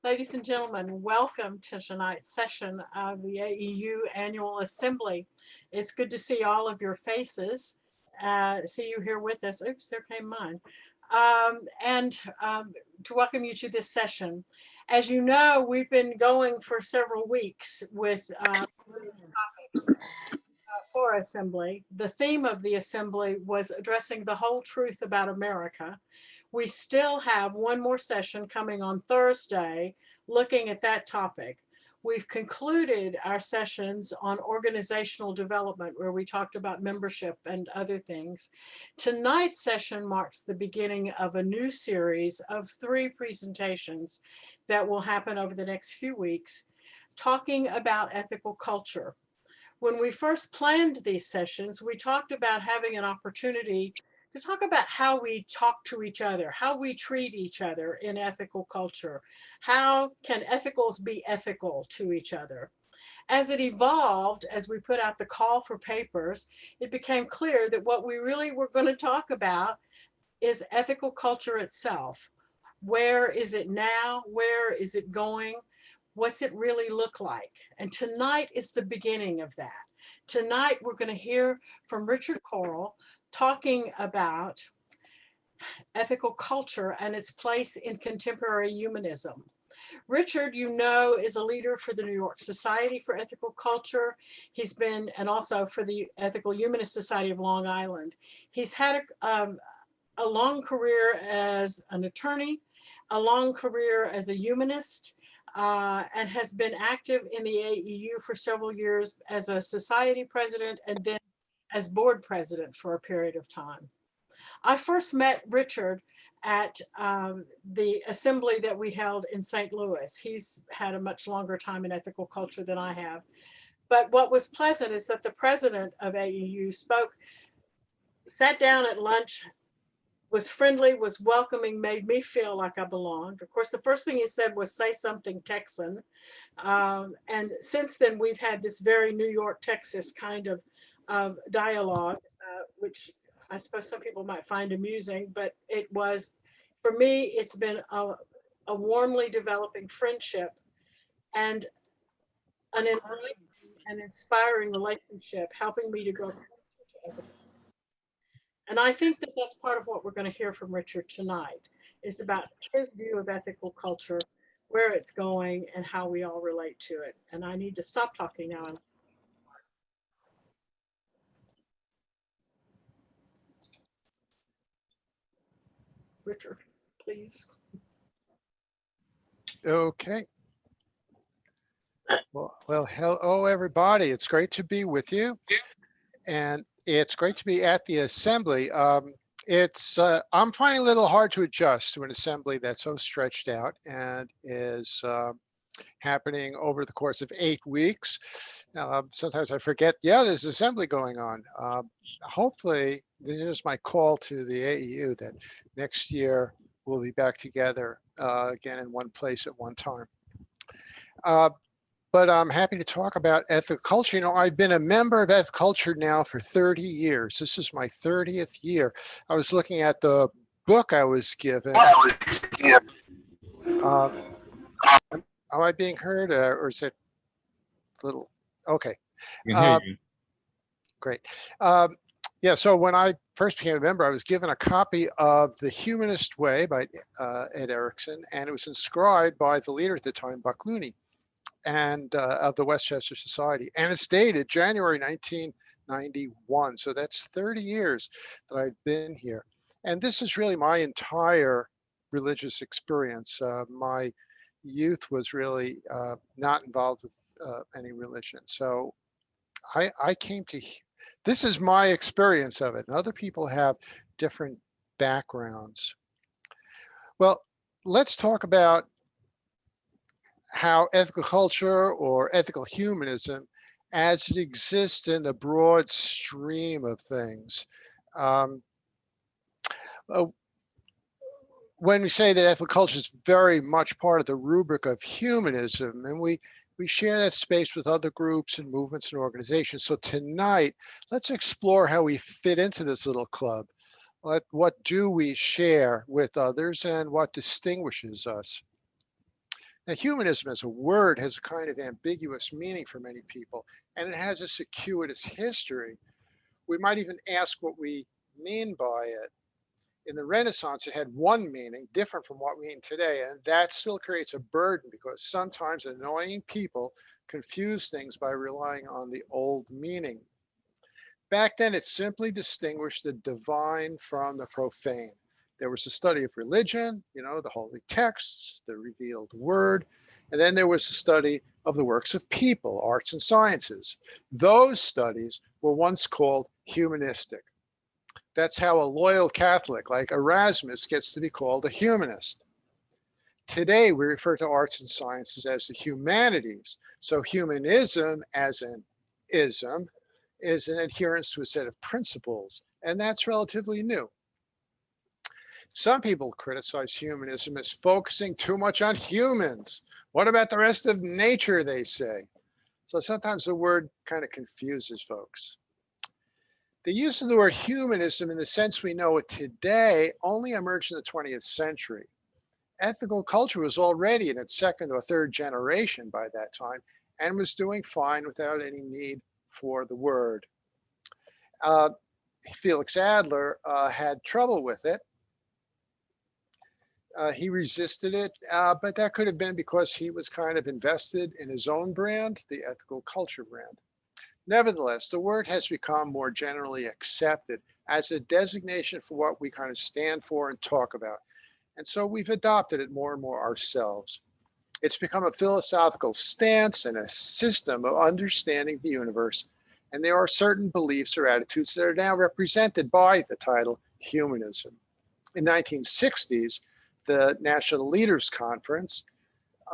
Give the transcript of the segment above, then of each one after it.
Ladies and gentlemen, welcome to tonight's session of the AEU Annual Assembly. It's good to see all of your faces, see you here with us. Oops, there came mine. And to welcome you to this session. As you know, we've been going for several weeks with topics for Assembly. The theme of the Assembly was addressing the whole truth about America. We still have one more session coming on Thursday looking at that topic. We've concluded our sessions on organizational development where we talked about membership and other things. Tonight's session marks the beginning of a new series of 3 presentations that will happen over the next few weeks, talking about ethical culture. When we first planned these sessions, we talked about having an opportunity to talk about how we talk to each other, how we treat each other in ethical culture. How can ethicals be ethical to each other? As it evolved, as we put out the call for papers, it became clear that what we really were going to talk about is ethical culture itself. Where is it now? Where is it going? What's it really look like? And tonight is the beginning of that. Tonight, we're going to hear from Richard Coral talking about ethical culture and its place in contemporary humanism. Richard, you know, is a leader for the New York Society for Ethical Culture. He's been, and also for the Ethical Humanist Society of Long Island. He's had a long career as an attorney, a long career as a humanist, and has been active in the AEU for several years as a society president and then as board president for a period of time. I first met Richard at the assembly that we held in St. Louis. He's had a much longer time in ethical culture than I have. But what was pleasant is that the president of AEU sat down at lunch, was friendly, was welcoming, made me feel like I belonged. Of course, the first thing he said was, "Say something Texan." And since then, we've had this very New York, Texas kind of dialogue, which I suppose some people might find amusing, but it was, for me, it's been a warmly developing friendship and an enlightening and inspiring relationship, helping me to grow closer to ethical. And I think that that's part of what we're going to hear from Richard tonight, is about his view of ethical culture, where it's going, and how we all relate to it. And I need to stop talking now. Richard, please. Okay. Well, hello, everybody. It's great to be with you. And it's great to be at the assembly. I'm finding a little hard to adjust to an assembly that's so stretched out and is happening over the course of 8 weeks. Sometimes I forget, there's an assembly going on. Hopefully, this is my call to the AEU that next year we'll be back together again in one place at one time. But I'm happy to talk about ethical culture. You know, I've been a member of ethical culture now for 30 years. This is my 30th year. I was looking at the book I was given. Am I being heard, or is it a little? Okay. Great. Yeah, so when I first became a member, I was given a copy of The Humanist Way by Ed Erickson, and it was inscribed by the leader at the time, Buck Looney, and of the Westchester Society. And it's dated January 1991. So that's 30 years that I've been here. And this is really my entire religious experience. My youth was really not involved with any religion. So I came to, this is my experience of it. And other people have different backgrounds. Well, let's talk about how ethical culture or ethical humanism as it exists in the broad stream of things. When we say that ethical culture is very much part of the rubric of humanism, and we share that space with other groups and movements and organizations. So tonight, let's explore how we fit into this little club. What do we share with others and what distinguishes us? Now, humanism as a word has a kind of ambiguous meaning for many people, and it has a circuitous history. We might even ask what we mean by it. In the Renaissance, it had one meaning different from what we mean today, and that still creates a burden because sometimes annoying people confuse things by relying on the old meaning. Back then, it simply distinguished the divine from the profane. There was a study of religion, the holy texts, the revealed word, and then there was a study of the works of people, arts and sciences. Those studies were once called humanistic. That's how a loyal Catholic like Erasmus gets to be called a humanist. Today, we refer to arts and sciences as the humanities. So humanism as an ism is an adherence to a set of principles, and that's relatively new. Some people criticize humanism as focusing too much on humans. What about the rest of nature, they say. So sometimes the word kind of confuses folks. The use of the word humanism in the sense we know it today only emerged in the 20th century. Ethical culture was already in its second or third generation by that time and was doing fine without any need for the word. Uh, Felix Adler had trouble with it. He resisted it, but that could have been because he was kind of invested in his own brand, the ethical culture brand. Nevertheless, the word has become more generally accepted as a designation for what we kind of stand for and talk about. And so we've adopted it more and more ourselves. It's become a philosophical stance and a system of understanding the universe. And there are certain beliefs or attitudes that are now represented by the title humanism. In the 1960s, the National Leaders Conference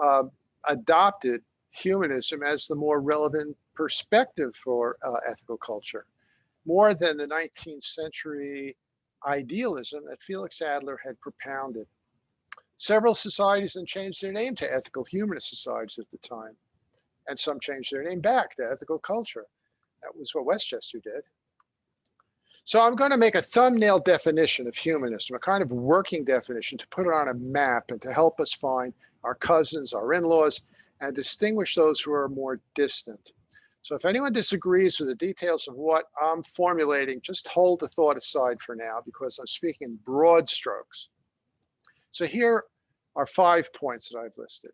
uh, adopted humanism as the more relevant perspective for ethical culture, more than the 19th century idealism that Felix Adler had propounded. Several societies then changed their name to ethical humanist societies at the time, and some changed their name back to ethical culture. That was what Westchester did. So I'm going to make a thumbnail definition of humanism, a kind of working definition to put it on a map and to help us find our cousins, our in-laws, and distinguish those who are more distant. So if anyone disagrees with the details of what I'm formulating, just hold the thought aside for now because I'm speaking in broad strokes. So here are 5 points that I've listed.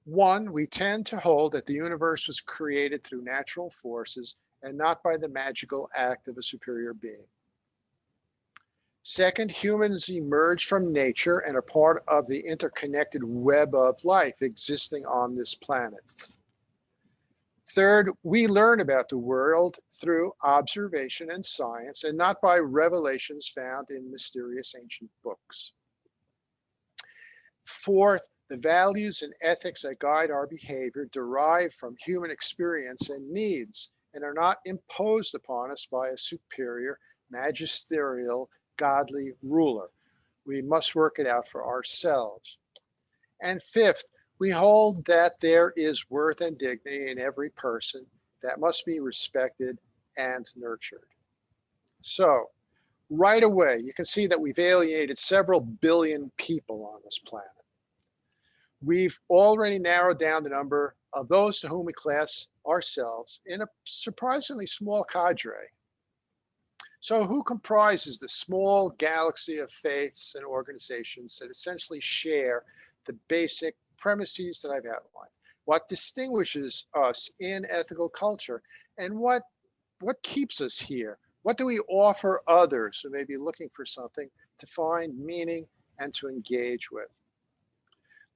1, we tend to hold that the universe was created through natural forces and not by the magical act of a superior being. Second, humans emerged from nature and are part of the interconnected web of life existing on this planet. Third, we learn about the world through observation and science and not by revelations found in mysterious ancient books. Fourth, the values and ethics that guide our behavior derive from human experience and needs and are not imposed upon us by a superior, magisterial, godly ruler. We must work it out for ourselves. And fifth, we hold that there is worth and dignity in every person that must be respected and nurtured. So, right away, you can see that we've alienated several billion people on this planet. We've already narrowed down the number of those to whom we class ourselves in a surprisingly small cadre. So who comprises the small galaxy of faiths and organizations that essentially share the basic premises that I've outlined? What distinguishes us in ethical culture? And what keeps us here? What do we offer others who may be looking for something to find meaning and to engage with?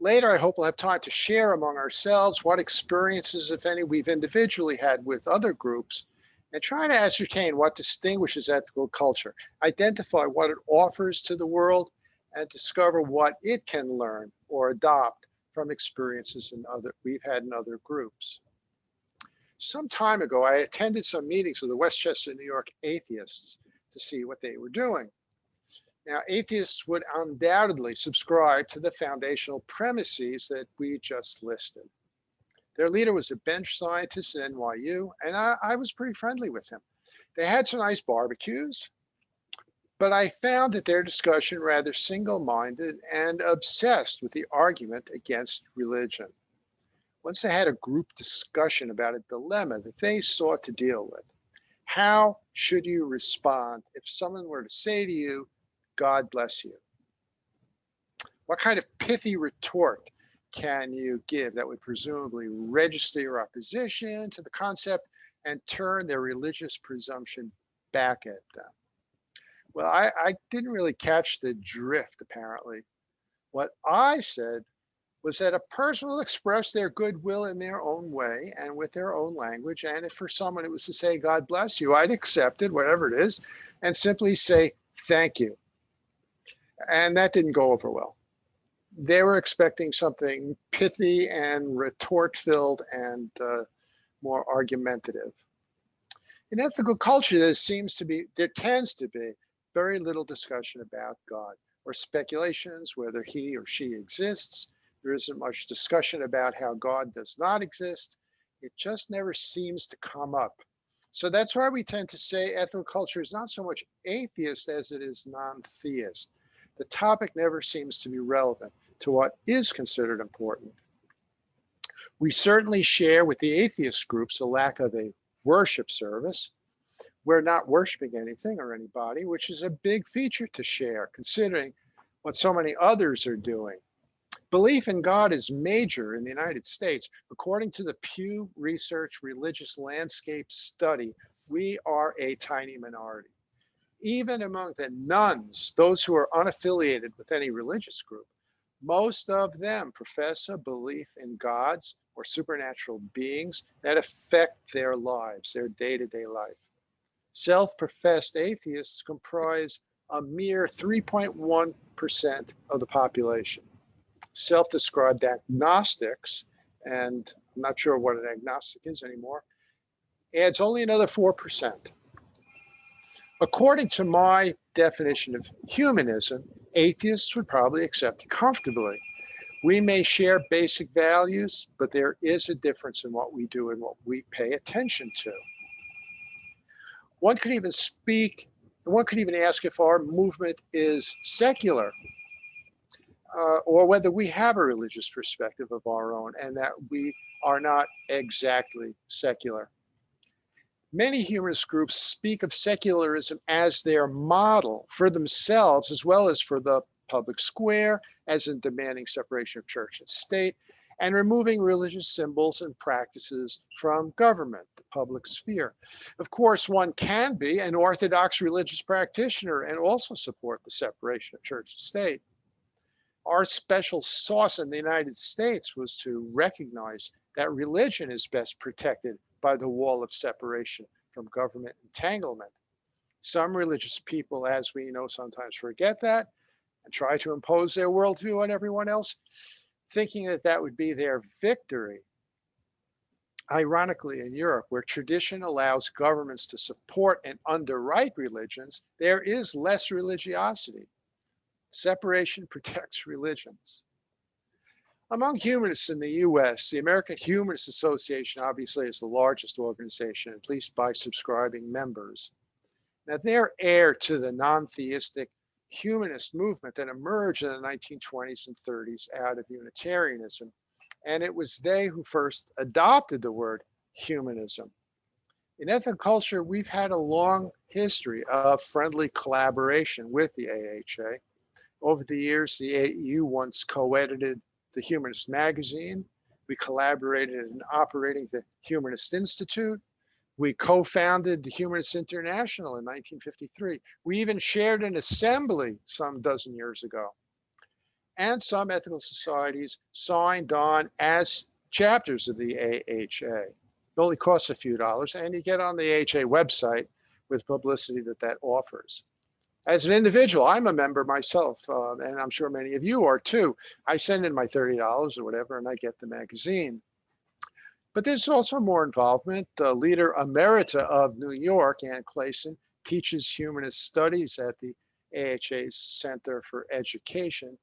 Later, I hope we'll have time to share among ourselves what experiences, if any, we've individually had with other groups and try to ascertain what distinguishes ethical culture, identify what it offers to the world, and discover what it can learn or adopt from experiences we've had in other groups. Some time ago, I attended some meetings with the Westchester, New York atheists to see what they were doing. Now, atheists would undoubtedly subscribe to the foundational premises that we just listed. Their leader was a bench scientist at NYU, and I was pretty friendly with him. They had some nice barbecues. But I found that their discussion rather single-minded and obsessed with the argument against religion. Once they had a group discussion about a dilemma that they sought to deal with. How should you respond if someone were to say to you, God bless you? What kind of pithy retort can you give that would presumably register your opposition to the concept and turn their religious presumption back at them? Well, I didn't really catch the drift, apparently. What I said was that a person will express their goodwill in their own way and with their own language. And if for someone it was to say, God bless you, I'd accept it, whatever it is, and simply say, thank you. And that didn't go over well. They were expecting something pithy and retort-filled and more argumentative. In ethical culture, there tends to be very little discussion about God or speculations whether he or she exists. There isn't much discussion about how God does not exist. It just never seems to come up. So that's why we tend to say ethical culture is not so much atheist as it is non-theist. The topic never seems to be relevant to what is considered important. We certainly share with the atheist groups a lack of a worship service. We're not worshiping anything or anybody, which is a big feature to share, considering what so many others are doing. Belief in God is major in the United States. According to the Pew Research Religious Landscape Study, we are a tiny minority. Even among the nones, those who are unaffiliated with any religious group, most of them profess a belief in gods or supernatural beings that affect their lives, their day-to-day life. Self-professed atheists comprise a mere 3.1% of the population. Self-described agnostics, and I'm not sure what an agnostic is anymore, adds only another 4%. According to my definition of humanism, atheists would probably accept it comfortably. We may share basic values, but there is a difference in what we do and what we pay attention to. One could even ask if our movement is secular, or whether we have a religious perspective of our own and that we are not exactly secular. Many humanist groups speak of secularism as their model for themselves as well as for the public square, as in demanding separation of church and state, and removing religious symbols and practices from government, the public sphere. Of course, one can be an orthodox religious practitioner and also support the separation of church and state. Our special sauce in the United States was to recognize that religion is best protected by the wall of separation from government entanglement. Some religious people, as we know, sometimes forget that and try to impose their worldview on everyone else, thinking that that would be their victory. Ironically, in Europe, where tradition allows governments to support and underwrite religions, there is less religiosity. Separation protects religions. Among humanists in the US, the American Humanist Association obviously is the largest organization, at least by subscribing members. Now, they're heir to the non-theistic humanist movement that emerged in the 1920s and 30s out of Unitarianism. And it was they who first adopted the word humanism. In ethical culture, we've had a long history of friendly collaboration with the AHA. Over the years, the AEU once co-edited the Humanist magazine. We collaborated in operating the Humanist Institute. We co-founded the Humanist International in 1953. We even shared an assembly some dozen years ago. And some ethical societies signed on as chapters of the AHA. It only costs a few dollars, and you get on the AHA website with publicity that offers. As an individual, I'm a member myself, and I'm sure many of you are too. I send in my $30 or whatever, and I get the magazine. But there's also more involvement. The leader emerita of New York, Ann Clayson, teaches humanist studies at the AHA's Center for Education.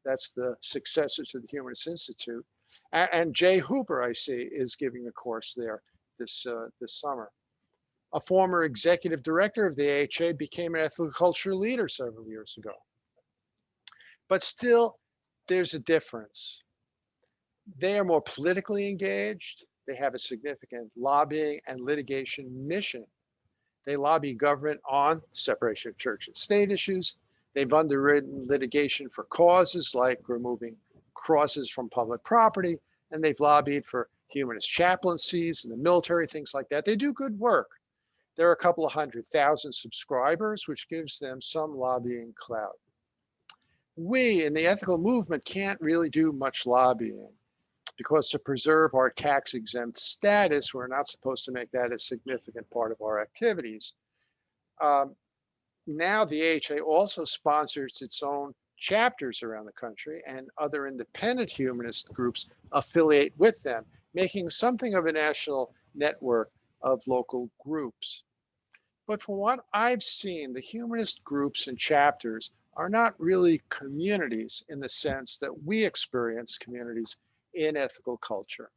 That's the successor to the Humanist Institute. And Jay Hooper, I see, is giving a course there this summer. A former executive director of the AHA became an ethical culture leader several years ago. But still, there's a difference. They are more politically engaged. They have a significant lobbying and litigation mission. They lobby government on separation of church and state issues. They've underwritten litigation for causes like removing crosses from public property, and they've lobbied for humanist chaplaincies in the military, things like that. They do good work. There are a couple of 100,000 subscribers, which gives them some lobbying clout. We in the ethical movement can't really do much lobbying because to preserve our tax exempt status, we're not supposed to make that a significant part of our activities. Now the AHA also sponsors its own chapters around the country, and other independent humanist groups affiliate with them, making something of a national network of local groups. But from what I've seen, the humanist groups and chapters are not really communities in the sense that we experience communities in ethical culture.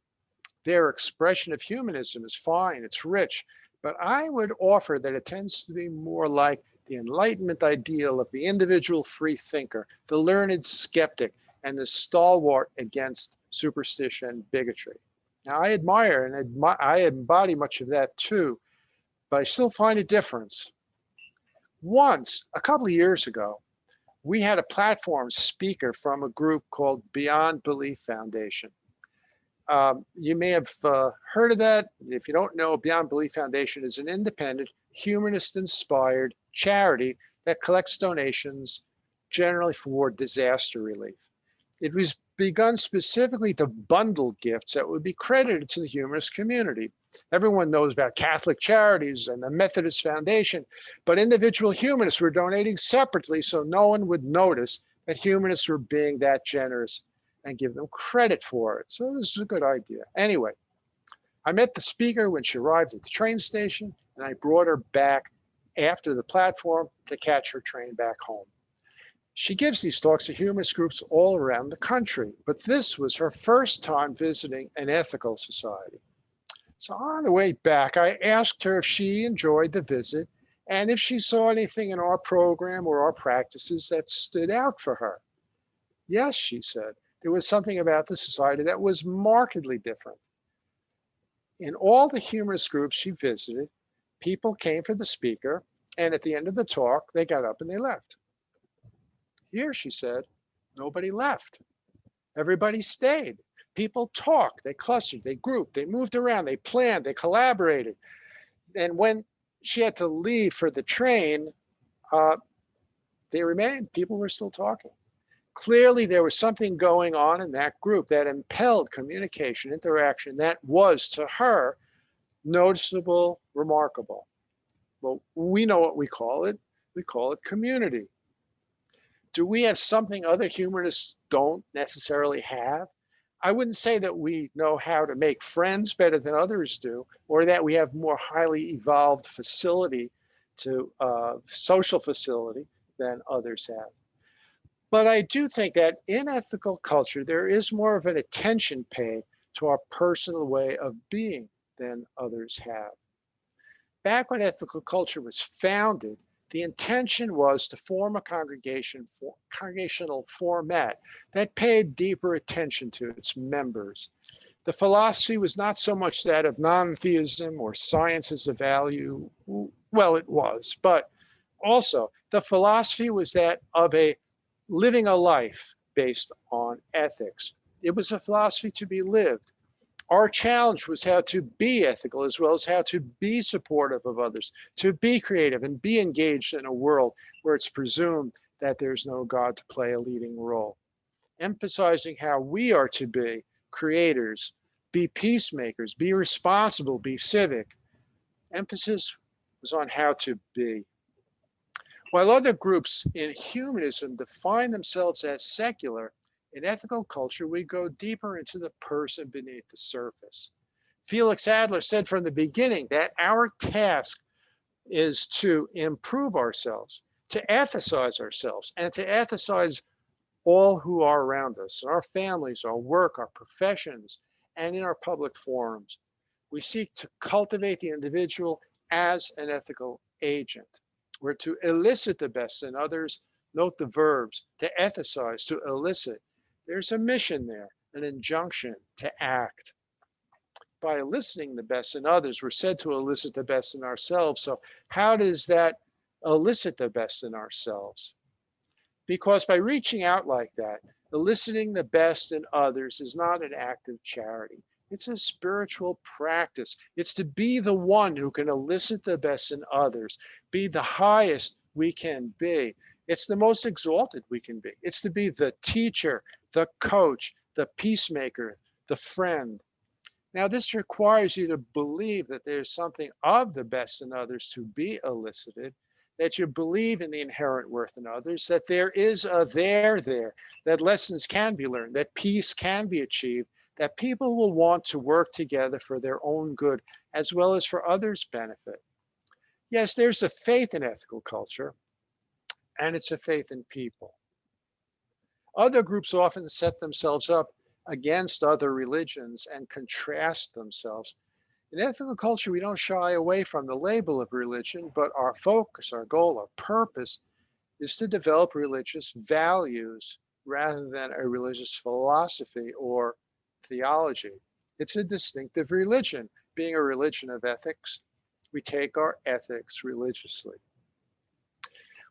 Their expression of humanism is fine, it's rich, but I would offer that it tends to be more like the Enlightenment ideal of the individual free thinker, the learned skeptic, and the stalwart against superstition and bigotry. Now, I admire and I embody much of that too, but I still find a difference. Once, a couple of years ago, we had a platform speaker from a group called Beyond Belief Foundation. You may have heard of that. If you don't know, Beyond Belief Foundation is an independent, humanist-inspired charity that collects donations generally for disaster relief. It was begun specifically to bundle gifts that would be credited to the humanist community. Everyone knows about Catholic Charities and the Methodist Foundation, but individual humanists were donating separately so no one would notice that humanists were being that generous and give them credit for it. So this is a good idea. Anyway, I met the speaker when she arrived at the train station, and I brought her back after the platform to catch her train back home. She gives these talks to humanist groups all around the country, but this was her first time visiting an ethical society. So on the way back, I asked her if she enjoyed the visit and if she saw anything in our program or our practices that stood out for her. Yes, she said, there was something about the society that was markedly different. In all the humanist groups she visited, people came for the speaker, and at the end of the talk, they got up and they left. Here, she said, nobody left. Everybody stayed. People talked, they clustered, they grouped, they moved around, they planned, they collaborated. And when she had to leave for the train, they remained. People were still talking. Clearly, there was something going on in that group that impelled communication, interaction that was, to her, noticeable, remarkable. Well, we know what we call it. We call it community. Do we have something other humanists don't necessarily have? I wouldn't say that we know how to make friends better than others do, or that we have more highly evolved facility to social facility than others have. But I do think that in ethical culture, there is more of an attention paid to our personal way of being than others have. Back when ethical culture was founded, the intention was to form a congregational format that paid deeper attention to its members. The philosophy was not so much that of non-theism or science as a value. Well, it was, but also the philosophy was that of living a life based on ethics. It was a philosophy to be lived. Our challenge was how to be ethical as well as how to be supportive of others, to be creative and be engaged in a world where it's presumed that there's no God to play a leading role. Emphasizing how we are to be creators, be peacemakers, be responsible, be civic. Emphasis was on how to be. While other groups in humanism define themselves as secular, in ethical culture, we go deeper into the person beneath the surface. Felix Adler said from the beginning that our task is to improve ourselves, to ethicize ourselves, and to ethicize all who are around us, our families, our work, our professions, and in our public forums. We seek to cultivate the individual as an ethical agent. We're to elicit the best in others. Note the verbs, to ethicize, to elicit. There's a mission there, an injunction to act. By eliciting the best in others, we're said to elicit the best in ourselves. So how does that elicit the best in ourselves? Because by reaching out like that, eliciting the best in others is not an act of charity. It's a spiritual practice. It's to be the one who can elicit the best in others, be the highest we can be. It's the most exalted we can be. It's to be the teacher, the coach, the peacemaker, the friend. Now, this requires you to believe that there's something of the best in others to be elicited, that you believe in the inherent worth in others, that there is a there, that lessons can be learned, that peace can be achieved, that people will want to work together for their own good as well as for others' benefit. Yes, there's a faith in ethical culture, and it's a faith in people. Other groups often set themselves up against other religions and contrast themselves. In ethical culture, we don't shy away from the label of religion, but our focus, our goal, our purpose is to develop religious values rather than a religious philosophy or theology. It's a distinctive religion. Being a religion of ethics, we take our ethics religiously.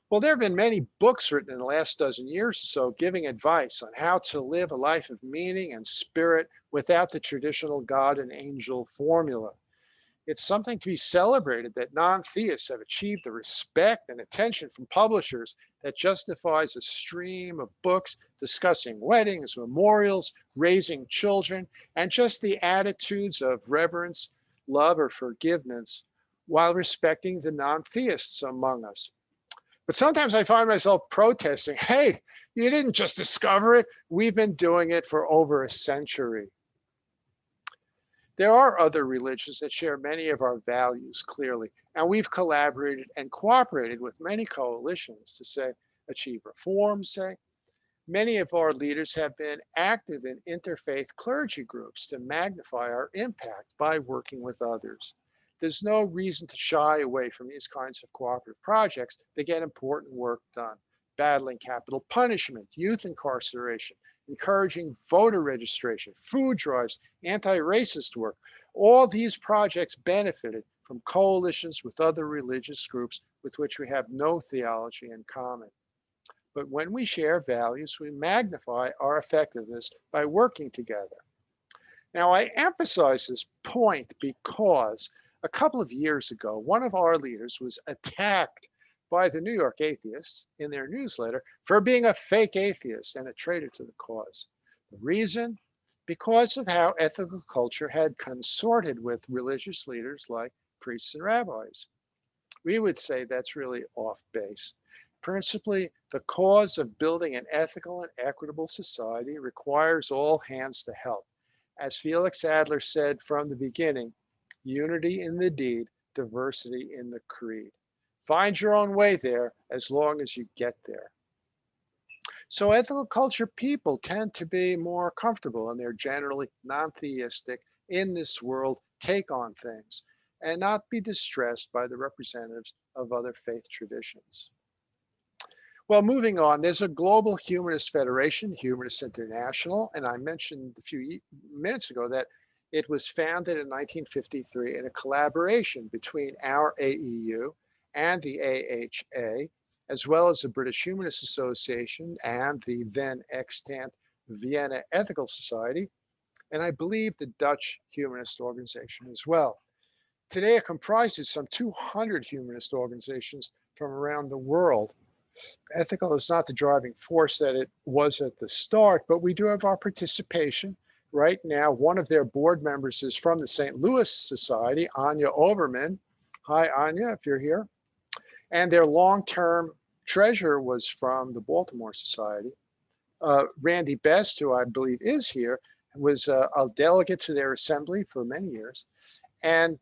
Well, there have been many books written in the last dozen years or so giving advice on how to live a life of meaning and spirit without the traditional God and angel formula. It's something to be celebrated that non-theists have achieved the respect and attention from publishers that justifies a stream of books discussing weddings, memorials, raising children, and just the attitudes of reverence, love, or forgiveness while respecting the non-theists among us. But sometimes I find myself protesting, hey, you didn't just discover it. We've been doing it for over a century. There are other religions that share many of our values clearly, and we've collaborated and cooperated with many coalitions to say, achieve reform, say. Many of our leaders have been active in interfaith clergy groups to magnify our impact by working with others. There's no reason to shy away from these kinds of cooperative projects that get important work done. Battling capital punishment, youth incarceration, encouraging voter registration, food drives, anti-racist work. All these projects benefited from coalitions with other religious groups with which we have no theology in common. But when we share values, we magnify our effectiveness by working together. Now, I emphasize this point because a couple of years ago, one of our leaders was attacked by the New York atheists in their newsletter for being a fake atheist and a traitor to the cause. The reason? Because of how ethical culture had consorted with religious leaders like priests and rabbis. We would say that's really off base. Principally, the cause of building an ethical and equitable society requires all hands to help. As Felix Adler said from the beginning, unity in the deed, diversity in the creed. Find your own way there as long as you get there. So ethical culture people tend to be more comfortable and they're generally non-theistic in this world, take on things and not be distressed by the representatives of other faith traditions. Well, moving on, there's a global humanist federation, Humanist International, and I mentioned a few minutes ago that it was founded in 1953 in a collaboration between our AEU and the AHA, as well as the British Humanist Association and the then extant Vienna Ethical Society, and I believe the Dutch Humanist Organization as well. Today, it comprises some 200 humanist organizations from around the world. Ethical is not the driving force that it was at the start, but we do have our participation. Right now, one of their board members is from the St. Louis Society, Anya Overman. Hi, Anya, if you're here. And their long-term treasurer was from the Baltimore Society. Randy Best, who I believe is here, was a delegate to their assembly for many years. And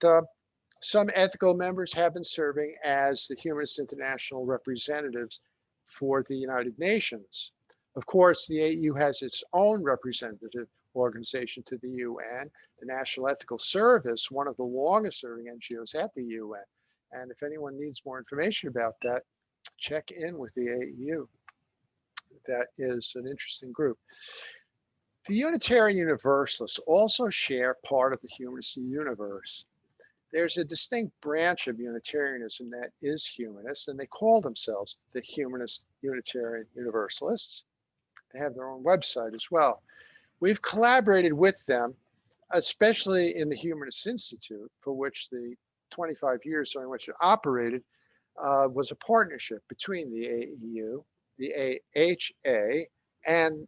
some ethical members have been serving as the Humanist International representatives for the United Nations. Of course, the AU has its own representative organization to the UN, the National Ethical Service, one of the longest serving NGOs at the UN. And if anyone needs more information about that, check in with the AEU. That is an interesting group. The Unitarian Universalists also share part of the humanist universe. There's a distinct branch of Unitarianism that is humanist, and they call themselves the Humanist Unitarian Universalists. They have their own website as well. We've collaborated with them, especially in the Humanist Institute, for which the 25 years during which it operated was a partnership between the AEU, the AHA, and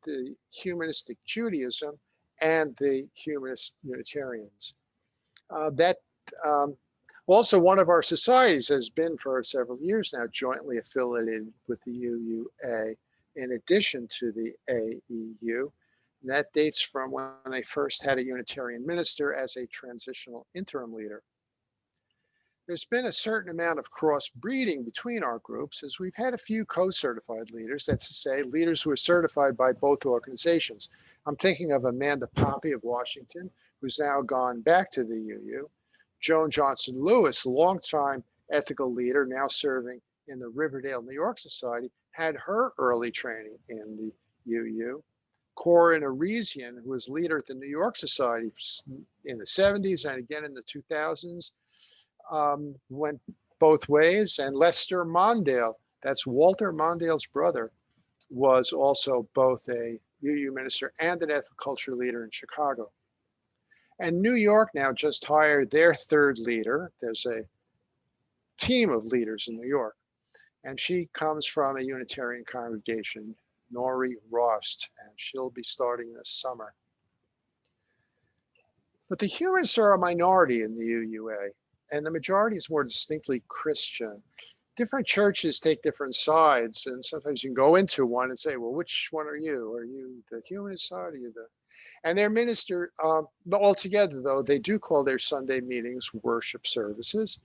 the Humanistic Judaism and the Humanist Unitarians. That also one of our societies has been for several years now jointly affiliated with the UUA in addition to the AEU. And that dates from when they first had a Unitarian minister as a transitional interim leader. There's been a certain amount of cross-breeding between our groups as we've had a few co-certified leaders, that's to say, leaders who are certified by both organizations. I'm thinking of Amanda Poppy of Washington, who's now gone back to the UU. Joan Johnson Lewis, longtime ethical leader, now serving in the Riverdale, New York Society, had her early training in the UU. Corin Arisian, who was leader at the New York Society in the 70s and again in the 2000s, went both ways. And Lester Mondale, that's Walter Mondale's brother, was also both a UU minister and an ethical culture leader in Chicago. And New York now just hired their third leader. There's a team of leaders in New York, and she comes from a Unitarian congregation, Nori Rost, and she'll be starting this summer. But the humanists are a minority in the UUA, and the majority is more distinctly Christian. Different churches take different sides, and sometimes you can go into one and say, well, which one are you? Are you the humanist side? Are you the... And their minister, altogether though, they do call their Sunday meetings worship services,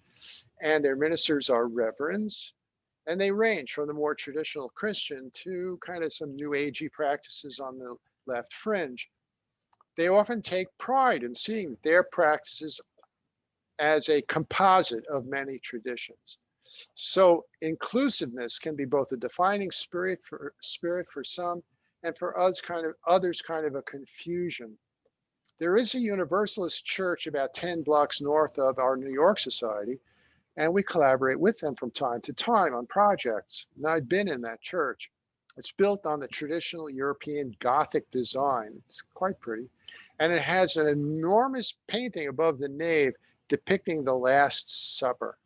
and their ministers are reverends, and they range from the more traditional Christian to kind of some new agey practices on the left fringe. They often take pride in seeing their practices as a composite of many traditions. So inclusiveness can be both a defining spirit for some, and for others kind of a confusion. There is a Universalist church about 10 blocks north of our New York Society, and we collaborate with them from time to time on projects. And I've been in that church. It's built on the traditional European Gothic design. It's quite pretty. And it has an enormous painting above the nave depicting the Last Supper.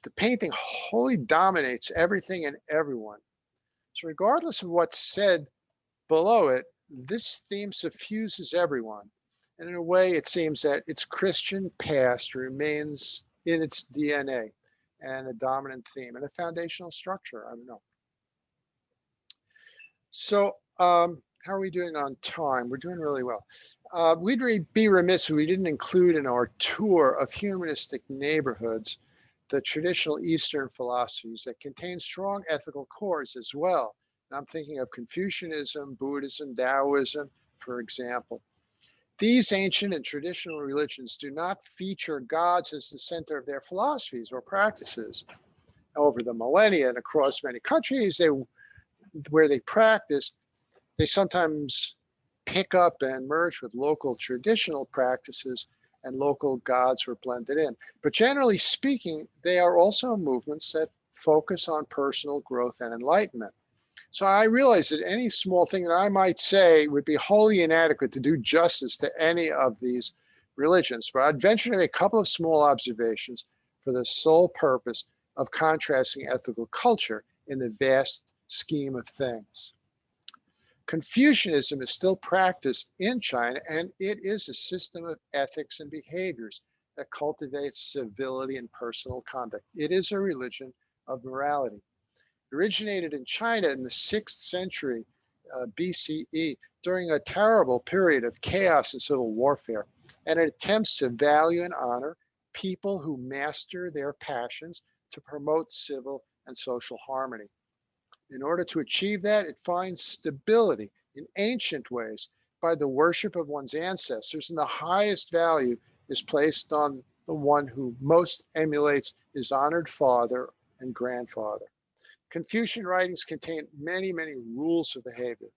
The painting wholly dominates everything and everyone. So regardless of what's said below it, this theme suffuses everyone. And in a way, it seems that its Christian past remains in its DNA and a dominant theme and a foundational structure. I don't know. So how are we doing on time? We're doing really well. We'd be remiss if we didn't include in our tour of humanistic neighborhoods the traditional Eastern philosophies that contain strong ethical cores as well. And I'm thinking of Confucianism, Buddhism, Taoism, for example. These ancient and traditional religions do not feature gods as the center of their philosophies or practices. Over the millennia and across many countries where they practiced, they sometimes pick up and merge with local traditional practices, and local gods were blended in. But generally speaking, they are also movements that focus on personal growth and enlightenment. So I realize that any small thing that I might say would be wholly inadequate to do justice to any of these religions, but I'd venture to make a couple of small observations for the sole purpose of contrasting ethical culture in the vast scheme of things. Confucianism is still practiced in China, and it is a system of ethics and behaviors that cultivates civility and personal conduct. It is a religion of morality. It originated in China in the 6th century BCE during a terrible period of chaos and civil warfare, and it attempts to value and honor people who master their passions to promote civil and social harmony. In order to achieve that, it finds stability in ancient ways by the worship of one's ancestors, and the highest value is placed on the one who most emulates his honored father and grandfather. Confucian writings contain many, many rules of behavior.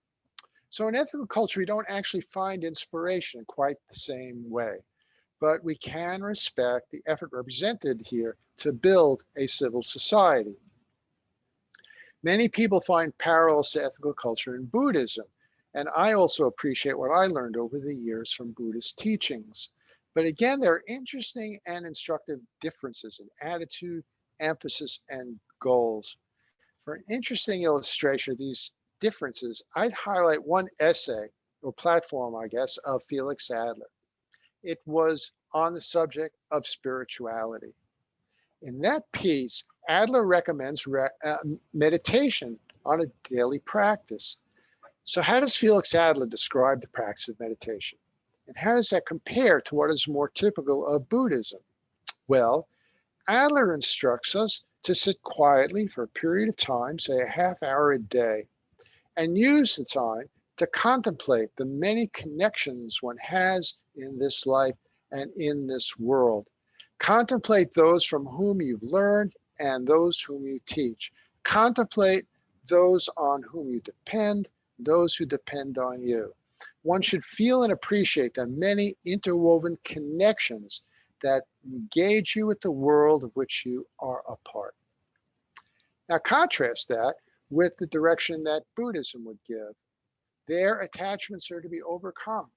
So in ethical culture, we don't actually find inspiration in quite the same way, but we can respect the effort represented here to build a civil society. Many people find parallels to ethical culture in Buddhism, and I also appreciate what I learned over the years from Buddhist teachings. But again, there are interesting and instructive differences in attitude, emphasis, and goals. For an interesting illustration of these differences, I'd highlight one essay or platform, I guess, of Felix Adler. It was on the subject of spirituality. In that piece, Adler recommends meditation on a daily practice. So how does Felix Adler describe the practice of meditation? And how does that compare to what is more typical of Buddhism? Well, Adler instructs us to sit quietly for a period of time, say a half hour a day, and use the time to contemplate the many connections one has in this life and in this world. Contemplate those from whom you've learned and those whom you teach. Contemplate those on whom you depend, those who depend on you. One should feel and appreciate the many interwoven connections that engage you with the world of which you are a part. Now contrast that with the direction that Buddhism would give. Their attachments are to be overcome.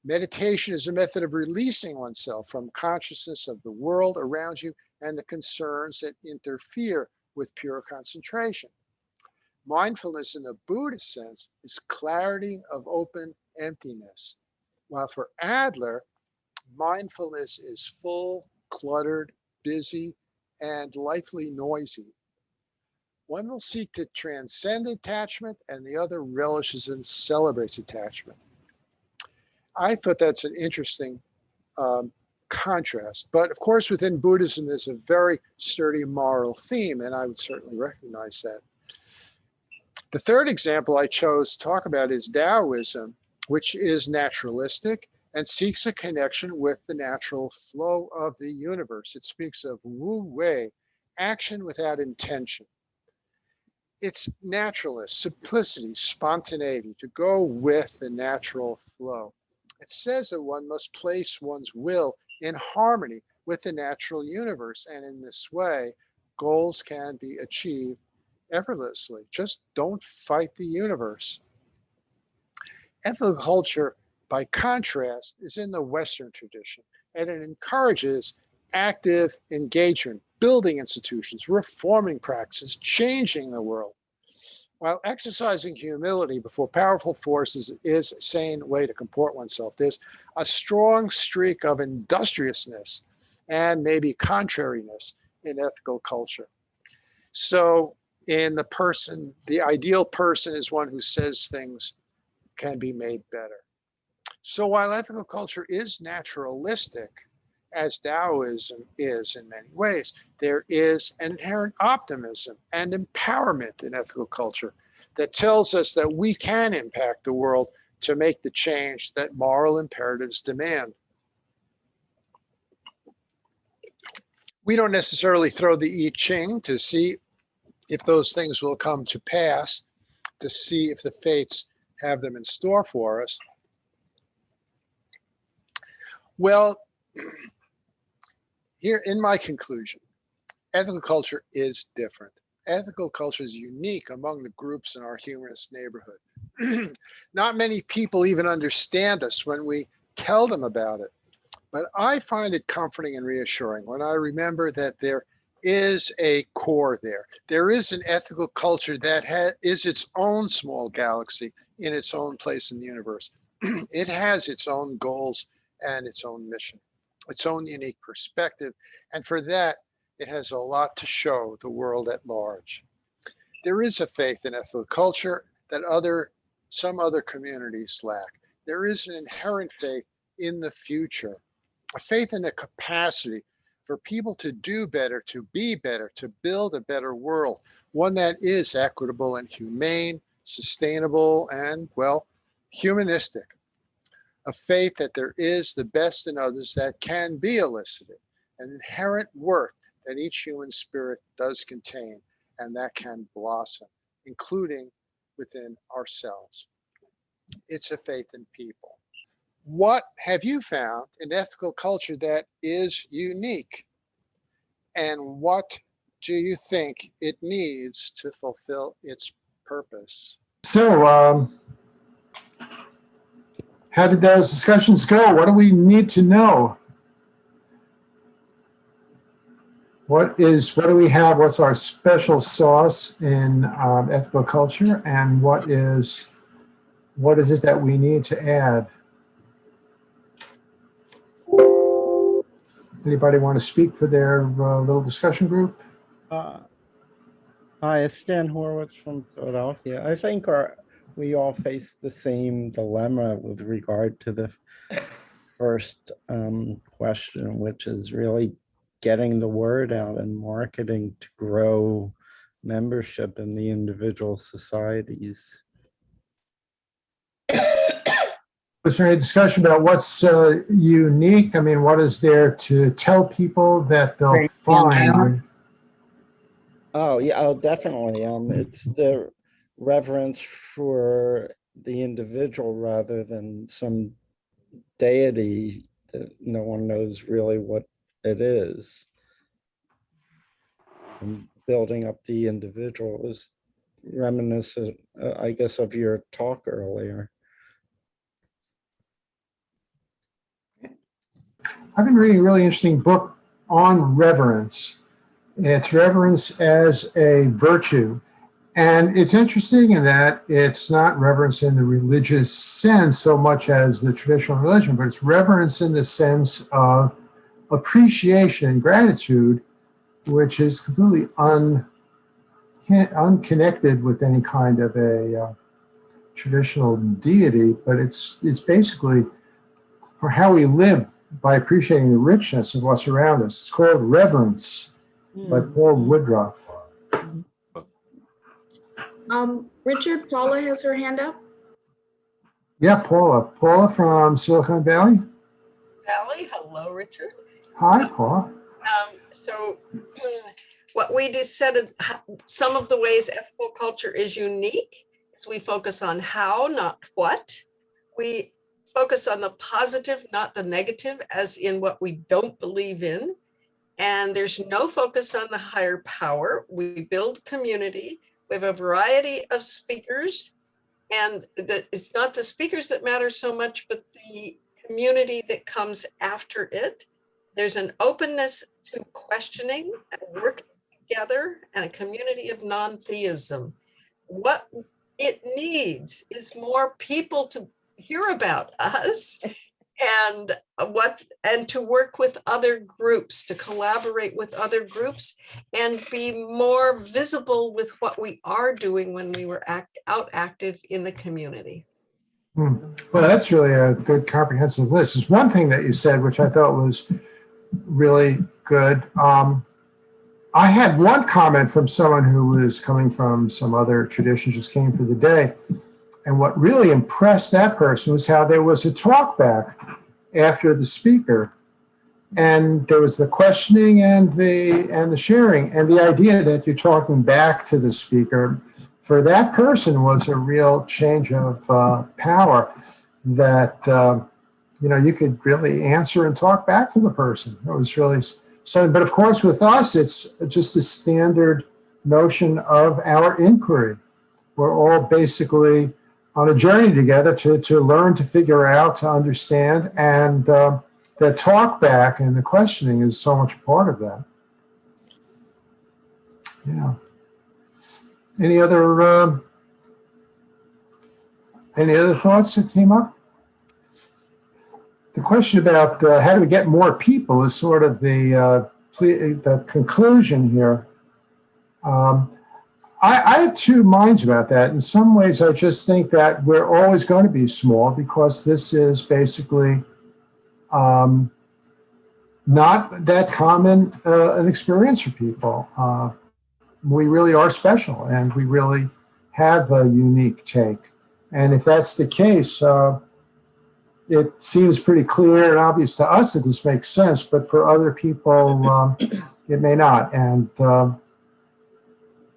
Meditation is a method of releasing oneself from consciousness of the world around you and the concerns that interfere with pure concentration. Mindfulness in the Buddhist sense is clarity of open emptiness, while for Adler, mindfulness is full, cluttered, busy, and lifely noisy. One will seek to transcend attachment, and the other relishes and celebrates attachment. I thought that's an interesting contrast. But of course, within Buddhism, there's a very sturdy moral theme, and I would certainly recognize that. The third example I chose to talk about is Taoism, which is naturalistic and seeks a connection with the natural flow of the universe. It speaks of Wu Wei, action without intention. It's naturalist, simplicity, spontaneity, to go with the natural flow. It says that one must place one's will in harmony with the natural universe, and in this way, goals can be achieved effortlessly. Just don't fight the universe. Ethical culture, by contrast, is in the Western tradition, and it encourages active engagement, building institutions, reforming practices, changing the world. While exercising humility before powerful forces is a sane way to comport oneself, there's a strong streak of industriousness and maybe contrariness in ethical culture. So in the person, the ideal person is one who says things can be made better. So while ethical culture is naturalistic, as Taoism is in many ways, there is an inherent optimism and empowerment in ethical culture that tells us that we can impact the world to make the change that moral imperatives demand. We don't necessarily throw the I Ching to see if those things will come to pass, to see if the fates have them in store for us. Well, here in my conclusion, ethical culture is different. Ethical culture is unique among the groups in our humanist neighborhood. Not many people even understand us when we tell them about it, but I find it comforting and reassuring when I remember that there is a core there. There is an ethical culture that is its own small galaxy in its own place in the universe. It has its own goals and its own mission, its own unique perspective. And for that, it has a lot to show the world at large. There is a faith in ethical culture that some other communities lack. There is an inherent faith in the future, a faith in the capacity for people to do better, to be better, to build a better world, one that is equitable and humane, sustainable, and, well, humanistic. a faith that there is the best in others that can be elicited, an inherent worth that each human spirit does contain and that can blossom, including within ourselves. It's a faith in people. What have you found in ethical culture that is unique? And what do you think it needs to fulfill its purpose? So, how did those discussions go? What do we need to know? What do we have? What's our special sauce in ethical culture? And what is it that we need to add? Anybody want to speak for their little discussion group? Hi, it's Stan Horowitz from Philadelphia. I think we all face the same dilemma with regard to the first question, which is really getting the word out and marketing to grow membership in the individual societies. Was there any discussion about what's unique? I mean, what is there to tell people that they'll find? Oh, yeah, definitely. It's the reverence for the individual rather than some deity that no one knows really what it is. And building up the individual is reminiscent, I guess, of your talk earlier. I've been reading a really interesting book on reverence. It's reverence as a virtue. And it's interesting in that it's not reverence in the religious sense so much as the traditional religion, but it's reverence in the sense of appreciation and gratitude, which is completely unconnected with any kind of a traditional deity, but it's basically for how we live by appreciating the richness of what's around us. It's called Reverence by Paul Woodruff. Richard, Paula has her hand up. Yeah, Paula. Paula from Silicon Valley. Hello, Richard. Hi, Paula. What we decided, some of the ways ethical culture is unique is we focus on how, not what. We focus on the positive, not the negative, as in what we don't believe in. And there's no focus on the higher power. We build community. We have a variety of speakers, and it's not the speakers that matter so much, but the community that comes after it. There's an openness to questioning and working together and a community of non-theism. What it needs is more people to hear about us and to work with other groups, to collaborate with other groups and be more visible with what we are doing when we were active in the community. Well, that's really a good comprehensive list. There's one thing that you said, which I thought was really good. I had one comment from someone who was coming from some other tradition, just came for the day. And what really impressed that person was how there was a talk back after the speaker. And there was the questioning and the sharing, and the idea that you're talking back to the speaker for that person was a real change of power that you could really answer and talk back to the person. It was really something. But of course, with us, it's just a standard notion of our inquiry. We're all basically on a journey together to learn, to figure out, to understand, and the talk back and the questioning is so much part of that. Yeah. Any other thoughts that came up? The question about how do we get more people is sort of the conclusion here. I have two minds about that. In some ways, I just think that we're always going to be small because this is basically not that common an experience for people. We really are special, and we really have a unique take. And if that's the case, it seems pretty clear and obvious to us that this makes sense, but for other people, it may not. And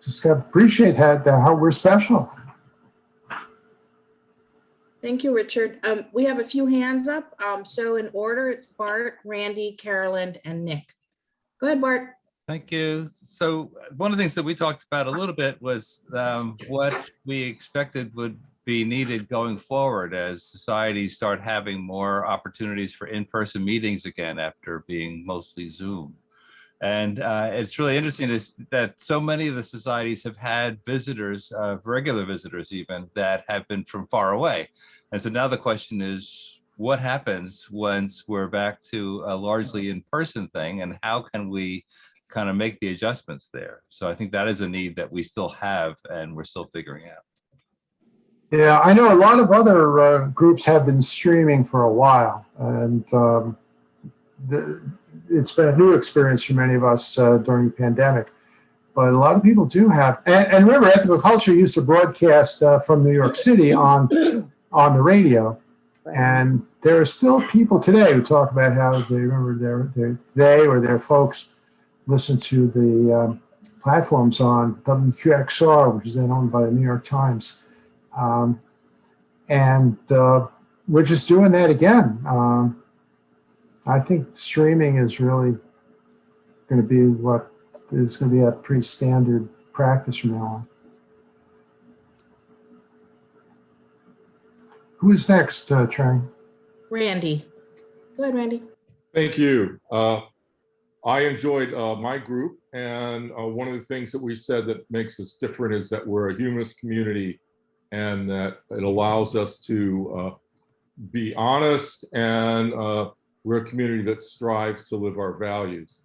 just got to appreciate how we're special. Thank you, Richard. We have a few hands up. So in order, it's Bart, Randy, Carolyn, and Nick. Go ahead, Bart. Thank you. So one of the things that we talked about a little bit was what we expected would be needed going forward as societies start having more opportunities for in-person meetings again after being mostly Zoom. And it's really interesting that so many of the societies have had visitors, regular visitors even, that have been from far away. And so now the question is, what happens once we're back to a largely in-person thing, and how can we kind of make the adjustments there? So I think that is a need that we still have and we're still figuring out. Yeah, I know a lot of other groups have been streaming for a while, and it's been a new experience for many of us during the pandemic. But a lot of people do have, and remember, Ethical Culture used to broadcast from New York City on the radio, and there are still people today who talk about how they remember they or their folks listen to the platforms on WQXR, which is then owned by the New York Times. And we're just doing that again. I think streaming is really going to be what is going to be a pretty standard practice from now on. Who is next, Trang? Randy. Go ahead, Randy. Thank you. I enjoyed my group, and one of the things that we said that makes us different is that we're a humanist community, and that it allows us to be honest, and we're a community that strives to live our values.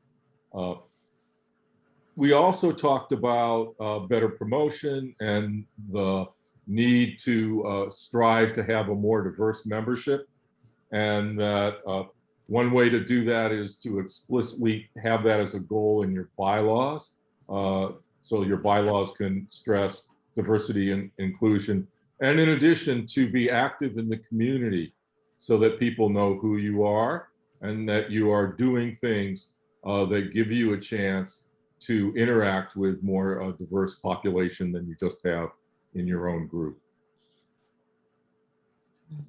We also talked about better promotion and the need to strive to have a more diverse membership, and that one way to do that is to explicitly have that as a goal in your bylaws. So your bylaws can stress diversity and inclusion. And in addition, to be active in the community so that people know who you are and that you are doing things that give you a chance to interact with more diverse population than you just have in your own group.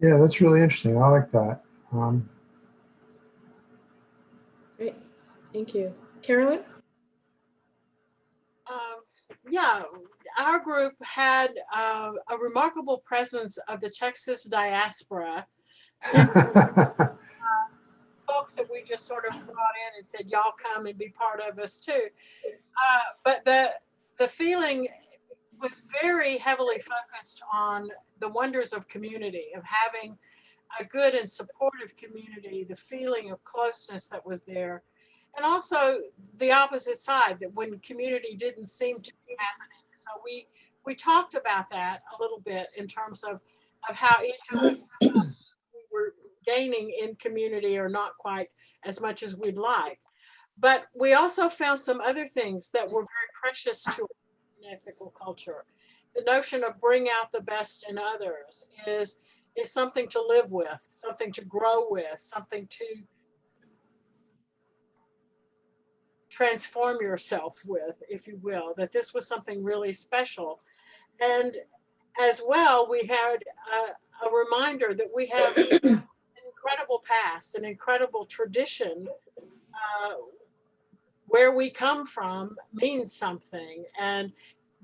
Yeah, that's really interesting. I like that. Great. Thank you. Carolyn? Yeah, our group had a remarkable presence of the Texas diaspora. Folks that we just sort of brought in and said, y'all come and be part of us too. But the feeling was very heavily focused on the wonders of community, of having a good and supportive community, the feeling of closeness that was there. And also the opposite side, that when community didn't seem to be happening. So we talked about that a little bit in terms of how each of us we were gaining in community, or not quite as much as we'd like. But we also found some other things that were very precious to ethical culture. The notion of bring out the best in others is something to live with, something to grow with, something to transform yourself with, if you will, that this was something really special. And as well, we had a reminder that we have an incredible past, an incredible tradition. Where we come from means something, and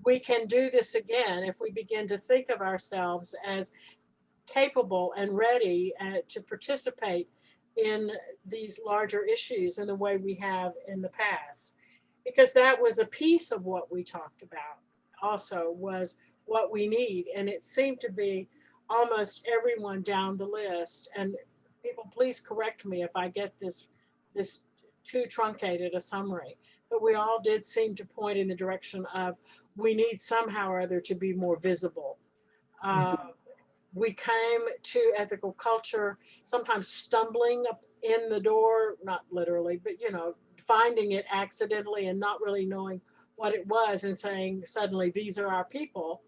we can do this again if we begin to think of ourselves as capable and ready to participate in these larger issues in the way we have in the past. Because that was a piece of what we talked about also, was what we need. And it seemed to be almost everyone down the list. And people, please correct me if I get this too truncated a summary, but we all did seem to point in the direction of we need somehow or other to be more visible. We came to ethical culture, sometimes stumbling up in the door, not literally, but finding it accidentally and not really knowing what it was, and saying suddenly, these are our people.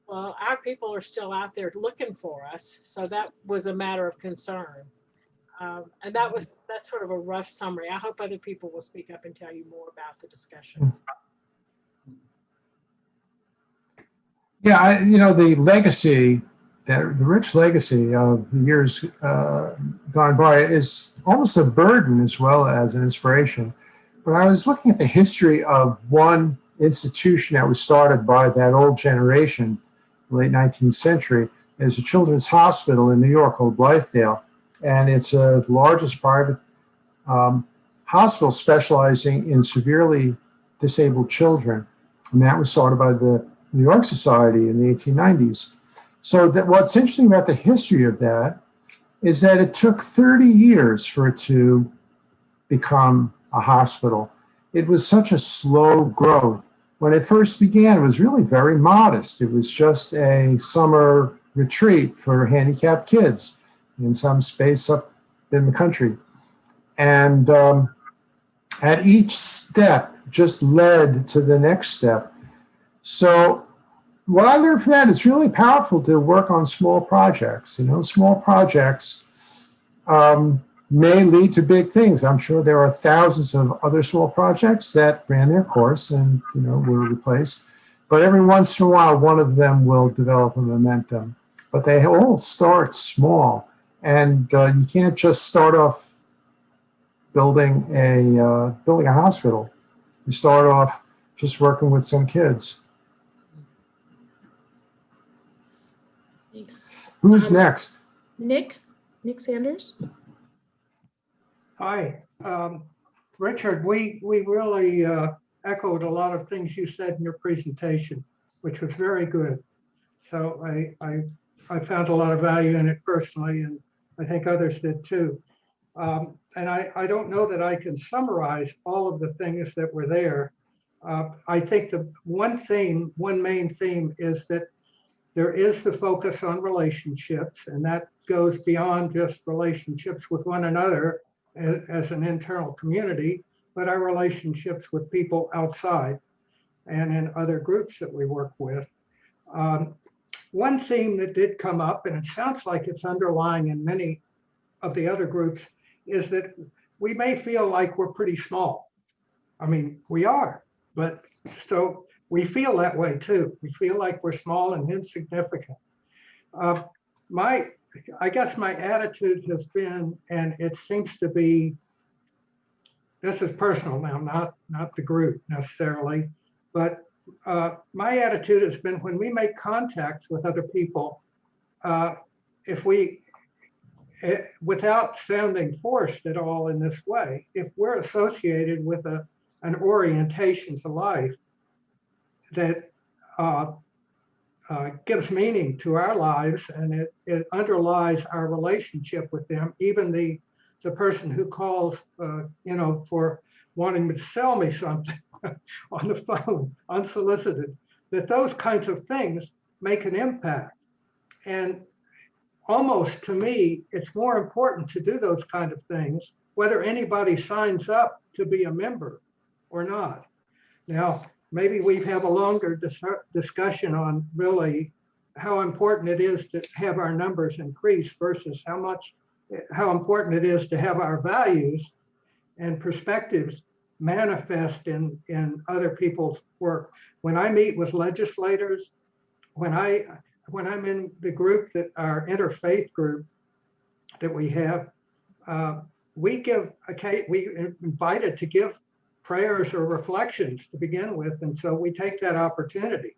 Well, our people are still out there looking for us, so that was a matter of concern. And that's sort of a rough summary. I hope other people will speak up and tell you more about the discussion. Yeah, the legacy, the rich legacy of the years gone by is almost a burden as well as an inspiration. But I was looking at the history of one institution that was started by that old generation, late 19th century. There's a children's hospital in New York called Blythedale, and it's the largest private hospital specializing in severely disabled children. And that was started by the New York Society in the 1890s. So that what's interesting about the history of that is that it took 30 years for it to become a hospital. It was such a slow growth. When it first began, it was really very modest. It was just a summer retreat for handicapped kids in some space up in the country. And at each step just led to the next step. So what I learned from that, it's really powerful to work on small projects. Small projects may lead to big things. I'm sure there are thousands of other small projects that ran their course and were replaced. But every once in a while, one of them will develop a momentum. But they all start small, and you can't just start off building a hospital. You start off just working with some kids. Thanks. Who's next? Nick Sanders? Hi, Richard, we really echoed a lot of things you said in your presentation, which was very good. So I found a lot of value in it personally, and I think others did too. And I don't know that I can summarize all of the things that were there. I think the one main theme is that there is the focus on relationships, and that goes beyond just relationships with one another as an internal community, but our relationships with people outside and in other groups that we work with. One theme that did come up, and it sounds like it's underlying in many of the other groups, is that we may feel like we're pretty small. I mean, we are, but so we feel that way too. We feel like we're small and insignificant. I guess my attitude has been, and it seems to be, this is personal now, not the group necessarily, but my attitude has been when we make contacts with other people, if we, without sounding forced at all in this way, if we're associated with an orientation to life that gives meaning to our lives, and it underlies our relationship with them, even the person who calls, for wanting to sell me something on the phone, unsolicited, that those kinds of things make an impact. And almost to me, it's more important to do those kind of things, whether anybody signs up to be a member or not. Now, maybe we have a longer discussion on really how important it is to have our numbers increase versus how important it is to have our values and perspectives manifest in other people's work. When I meet with legislators, when I'm in the group that our interfaith group that we have, we invited to give prayers or reflections to begin with. And so we take that opportunity,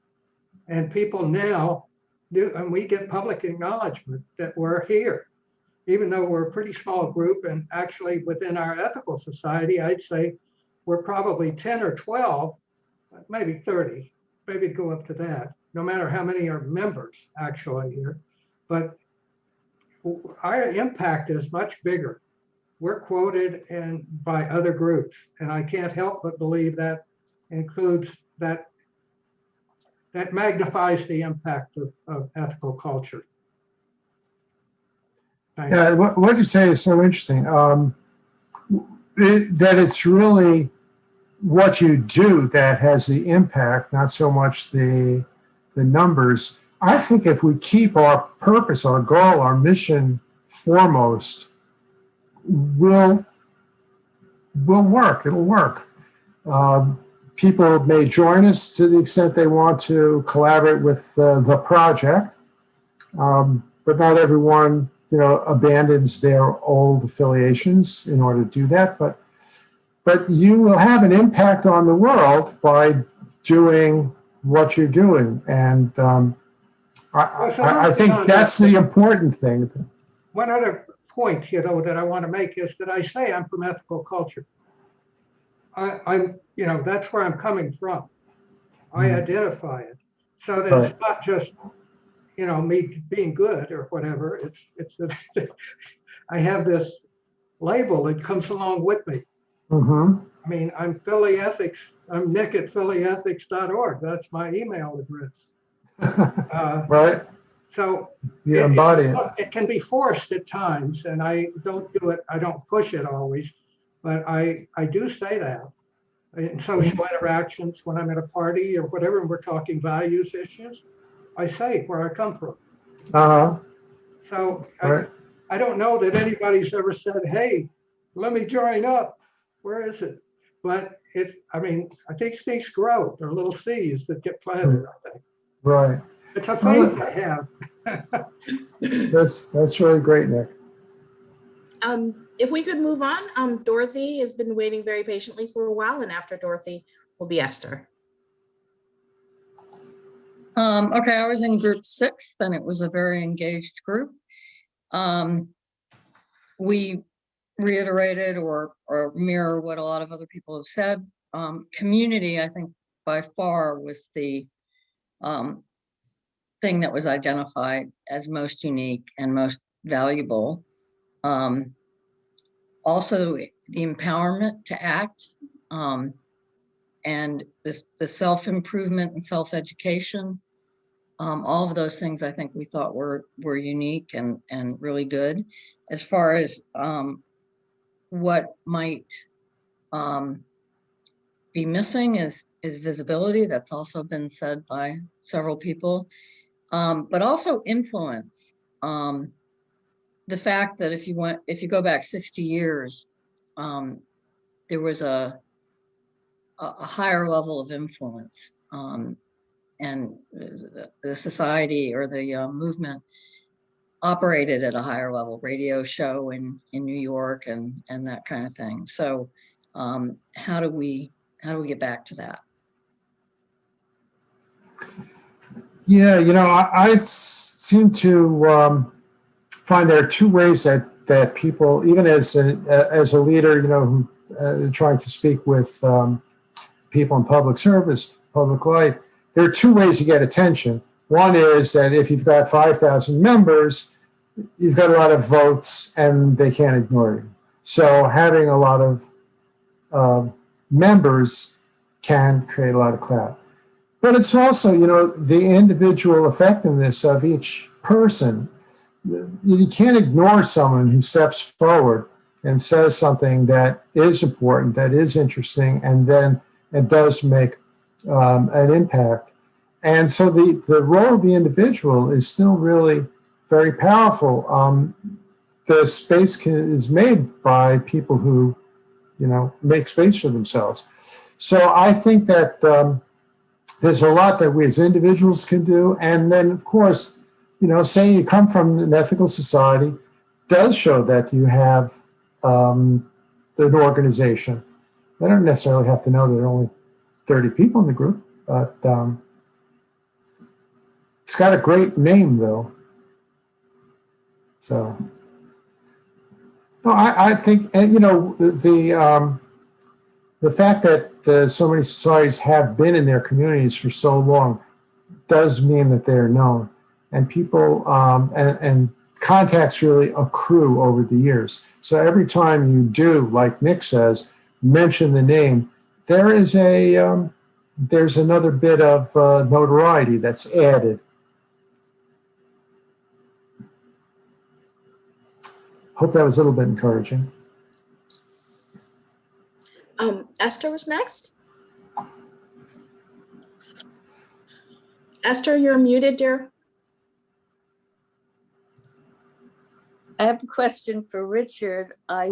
and people now do, and we get public acknowledgement that we're here, even though we're a pretty small group. And actually within our ethical society, I'd say we're probably 10 or 12, maybe 30, maybe go up to that, no matter how many are members actually here. But our impact is much bigger. We're quoted by other groups, and I can't help but believe that includes that magnifies the impact of ethical culture. Thanks. Yeah, what you say is so interesting. That it's really what you do that has the impact, not so much the numbers. I think if we keep our purpose, our goal, our mission foremost, will work. It'll work. People may join us to the extent they want to collaborate with the project, but not everyone, abandons their old affiliations in order to do that. But you will have an impact on the world by doing what you're doing, and I think that's the important thing. One other point, that I want to make is that I say I'm from ethical culture. I'm, that's where I'm coming from. I identify it. So that it's not just, me being good or whatever. It's that I have this label that comes along with me. Mm-hmm. I mean, I'm Philly Ethics. I'm Nick at phillyethics.org. That's my email address. Right. So you embody it. It can be forced at times, and I don't do it. I don't push it always, but I do say that in social interactions when I'm at a party or whatever, and we're talking values issues. I say where I come from. So right. I don't know that anybody's ever said, "Hey, let me join up." Where is it? But I think things grow. There are little seeds that get planted, I think. Right. It's a faith I have. That's really great, Nick. If we could move on, Dorothy has been waiting very patiently for a while, and after Dorothy will be Esther. Okay, I was in group 6, and it was a very engaged group. We reiterated or mirror what a lot of other people have said. Community, I think, by far was the thing that was identified as most unique and most valuable. Also, the empowerment to act, and the self-improvement and self-education. All of those things I think we thought were unique and really good. As far as what might be missing is visibility. That's also been said by several people, but also influence. The fact that if you go back 60 years, there was a higher level of influence, and the society or the movement operated at a higher level, radio show in New York and that kind of thing. So how do we get back to that? Yeah, I seem to find there are two ways that people, even as a leader, who trying to speak with people in public service, public life, there are two ways to get attention. One is that if you've got 5,000 members, you've got a lot of votes and they can't ignore you. So having a lot of members can create a lot of clout. But it's also, the individual effectiveness of each person. You can't ignore someone who steps forward and says something that is important, that is interesting, and then it does make an impact. And so the role of the individual is still really very powerful. The space is made by people who, make space for themselves. So I think that there's a lot that we as individuals can do. And then, of course, saying you come from an ethical society does show that you have an organization. They don't necessarily have to know there are only 30 people in the group, but it's got a great name, though. So, no, I think, the fact that so many societies have been in their communities for so long does mean that they're known, and people and contacts really accrue over the years. So every time you do, like Nick says, mention the name, there is there's another bit of notoriety that's added. Hope that was a little bit encouraging. Esther was next. Esther, you're muted, dear. I have a question for Richard. Hi,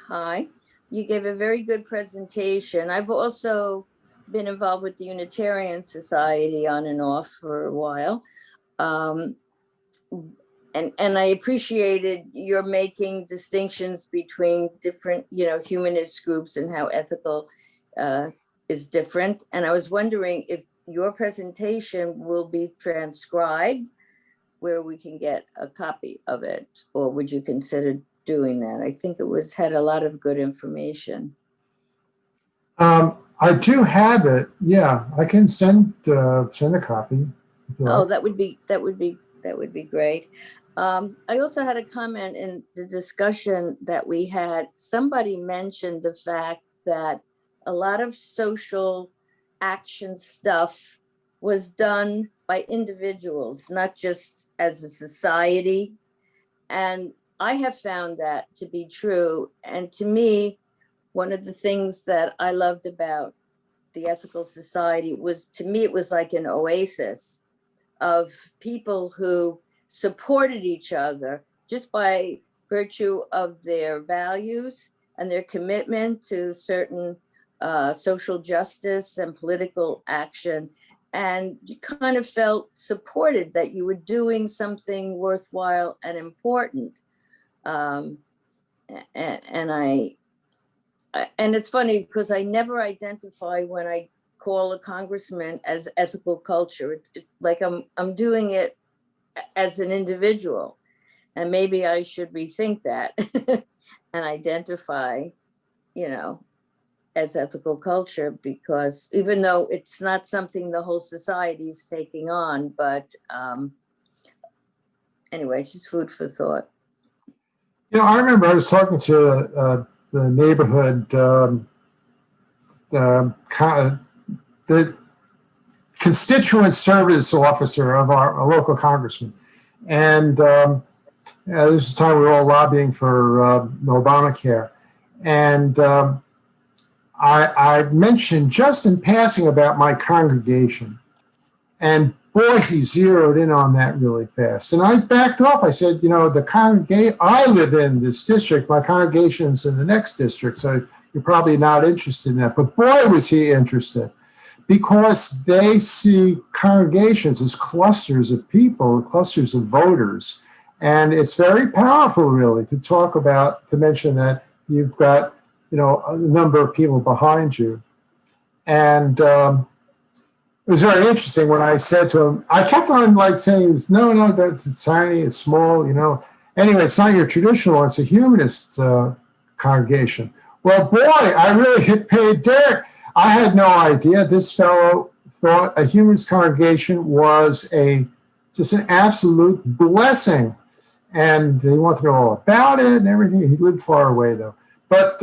Hi, you gave a very good presentation. I've also been involved with the Unitarian Society on and off for a while. And I appreciated your making distinctions between different, humanist groups and how ethical is different. And I was wondering if your presentation will be transcribed where we can get a copy of it, or would you consider doing that? I think it had a lot of good information. I do have it. Yeah, I can send a copy. Oh, that would be great. I also had a comment in the discussion that we had. Somebody mentioned the fact that a lot of social action stuff was done by individuals, not just as a society. And I have found that to be true. And to me, one of the things that I loved about the Ethical Society was, to me, it was like an oasis of people who supported each other just by virtue of their values and their commitment to certain social justice and political action. And you kind of felt supported that you were doing something worthwhile and important. And it's funny because I never identify when I call a congressman as ethical culture. It's like I'm doing it as an individual, and maybe I should rethink that and identify, as ethical culture, because even though it's not something the whole society is taking on, but anyway, just food for thought. I remember I was talking to the neighborhood, the constituent service officer of our local congressman. And this is the time we were all lobbying for Obamacare. And I mentioned just in passing about my congregation. And boy, he zeroed in on that really fast. And I backed off. I said, the congregation, I live in this district, my congregation's in the next district, so you're probably not interested in that. But boy, was he interested, because they see congregations as clusters of people, clusters of voters. And it's very powerful, really, to mention that you've got, a number of people behind you. And it was very interesting when I said to him, I kept on saying, no, it's tiny, it's small, Anyway, it's not your traditional one, it's a humanist congregation. Well, boy, I really hit pay dirt. I had no idea this fellow thought a humanist congregation was just an absolute blessing. And he wanted to know all about it and everything. He lived far away, though. But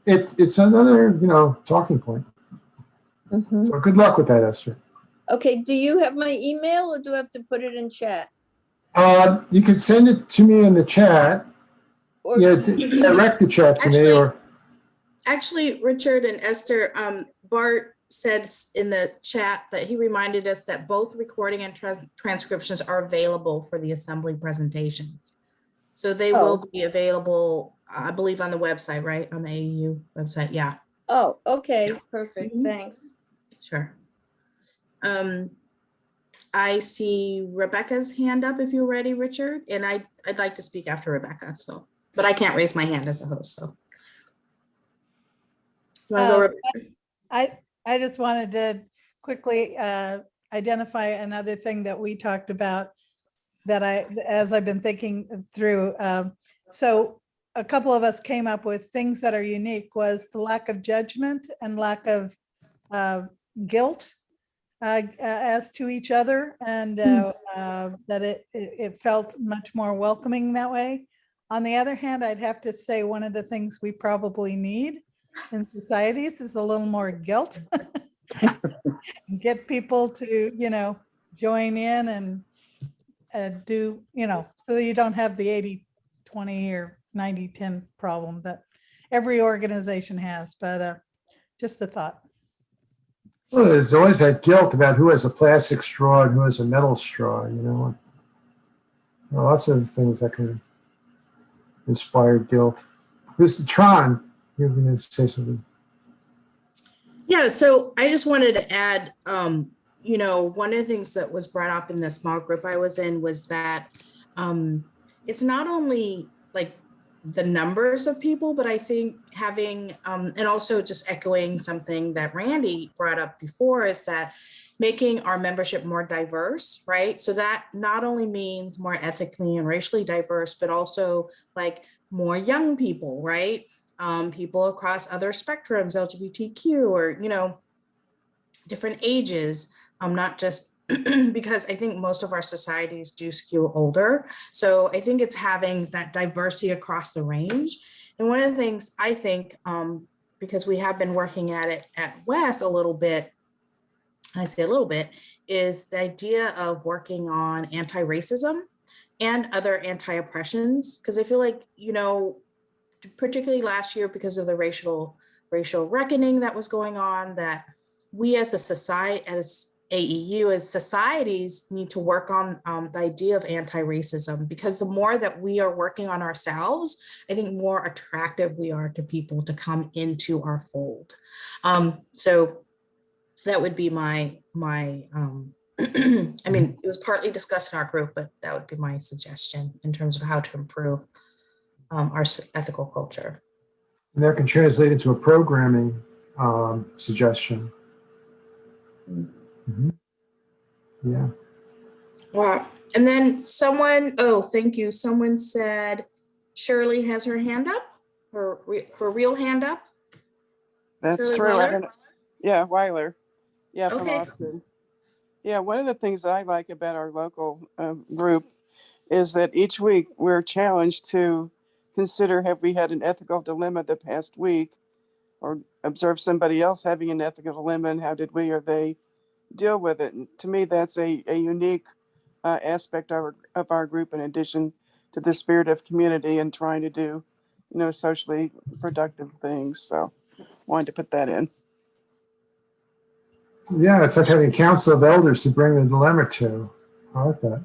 it's another, talking point. Mm-hmm. So good luck with that, Esther. Okay, do you have my email, or do I have to put it in chat? You can send it to me in the chat. Or direct the chat to me. Actually, Richard and Esther, Bart said in the chat that he reminded us that both recording and transcriptions are available for the assembly presentations. So they will be available, I believe, on the website, right? On the AEU website, yeah. Oh, okay, perfect, thanks. Sure. I see Rebecca's hand up if you're ready, Richard, and I'd like to speak after Rebecca, but I can't raise my hand as a host, so. You wanna go, Rebecca? I just wanted to quickly identify another thing that we talked about that as I've been thinking through. So a couple of us came up with things that are unique was the lack of judgment and lack of guilt as to each other, and that it felt much more welcoming that way. On the other hand, I'd have to say one of the things we probably need in societies is a little more guilt. Get people to, join in and do, so that you don't have the 80-20 or 90-10 problem that every organization has, but just a thought. Well, there's always that guilt about who has a plastic straw and who has a metal straw, There are lots of things that can inspire guilt. Mr. Tron, you're going to say something. Yeah, so I just wanted to add, you know, one of the things that was brought up in the small group I was in was that it's not only like the numbers of people, but I think having, and also just echoing something that Randy brought up before, is that making our membership more diverse, right? So that not only means more ethically and racially diverse, but also like more young people, right? People across other spectrums, LGBTQ, or, you know, different ages, not just because I think most of our societies do skew older. So I think it's having that diversity across the range. And one of the things I think, because we have been working at it at Wes a little bit, I say a little bit, is the idea of working on anti-racism and other anti-oppressions. Because I feel like, you know, particularly last year, because of the racial reckoning that was going on, that we as a society, as AEU, as societies, need to work on the idea of anti-racism, because the more that we are working on ourselves, I think more attractive we are to people to come into our fold. So that would be my I mean, it was partly discussed in our group, but that would be my suggestion in terms of how to improve our ethical culture. And that can translate into a programming suggestion. Mm-hmm. Yeah. Wow. And then someone, oh, thank you. Someone said Shirley has her hand up, her real hand up. That's Shirley true. Weiler? Yeah, Weiler. Yeah, from Okay. Austin. Yeah, one of the things I like about our local group is that each week we're challenged to consider, have we had an ethical dilemma the past week, or observe somebody else having an ethical dilemma, and how did we or they deal with it? And to me, that's a unique aspect of our group, in addition to the spirit of community and trying to do, you know, socially productive things. So wanted to put that in. Yeah, it's like having council of elders to bring the dilemma to. I like that.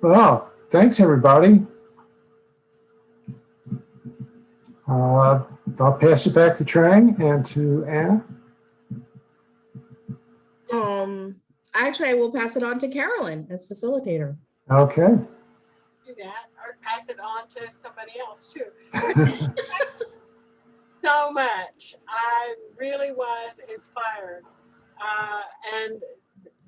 Well, thanks everybody. I'll pass it back to Trang and to Anna. Actually, I will pass it on to Carolyn as facilitator. Okay. Do that or pass it on to somebody else too. So much. I really was inspired. And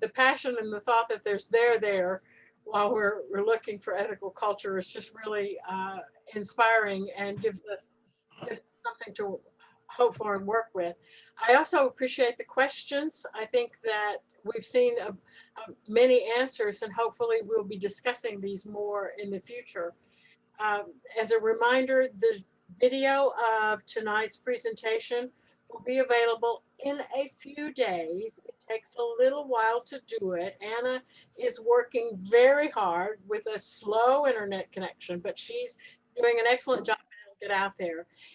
the passion and the thought that there's there while we're looking for ethical culture is just really inspiring and gives us something to hope for and work with. I also appreciate the questions. I think that we've seen many answers, and hopefully we'll be discussing these more in the future. As a reminder, the video of tonight's presentation will be available in a few days. It takes a little while to do it. Anna is working very hard with a slow internet connection, but she's doing an excellent job to get out there.